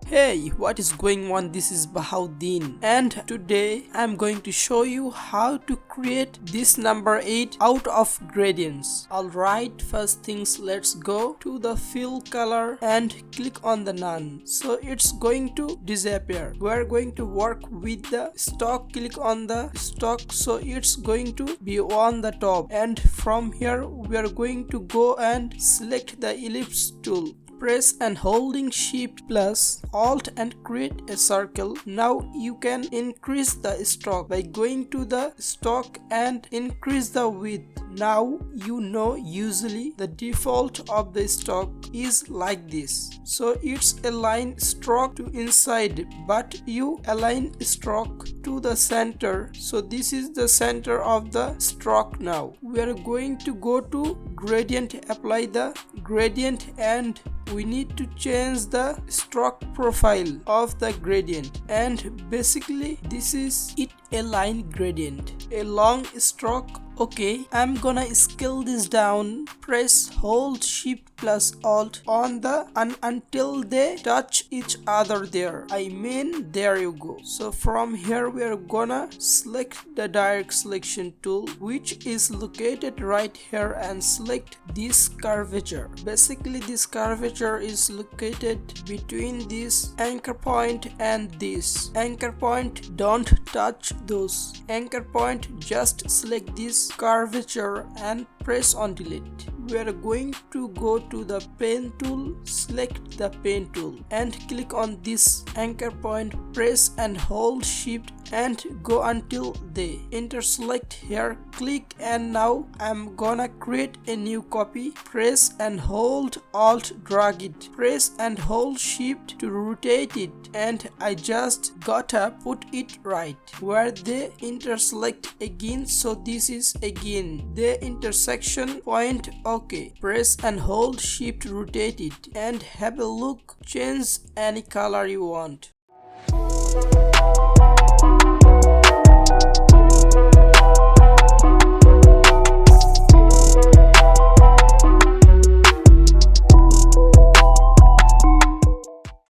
Hey, what is going on? This is BAHAUDDIN, and today I'm going to show you how to create this number 8 out of gradients. Alright, first things, let's go to the fill color and click on the none. So it's going to disappear. We're going to work with the stock. Click on the stock, so it's going to be on the top, and from here we are going to go and select the ellipse tool. Press and holding Shift plus Alt and create a circle. Now you can increase the stroke by going to the stock and increase the width. Now you know usually the default of the stock is like this, so it's align stroke to inside, but you align stroke to the center. So this is the center of the stroke. Now we are going to go to gradient, apply the gradient, and we need to change the stroke profile of the gradient, and basically this is it, a line gradient, a long stroke. Okay, I'm gonna scale this down. Press hold Shift plus Alt on the until they touch each other there. There you go. So from here we are gonna select the direct selection tool, which is located right here, and select this curvature. Basically this curvature is located between this anchor point and this anchor point. Don't touch those anchor point, just select this curvature and press on delete. We are going to go to the pen tool, select the pen tool and click on this anchor point. Press and hold Shift and go until they interselect here. Click, and now I'm gonna create a new copy. Press and hold Alt, drag it. Press and hold Shift to rotate it, and I just gotta put it right where they interselect again. So this is again the intersection point. Okay, press and hold Shift, rotate it, and have a look. Change any color you want.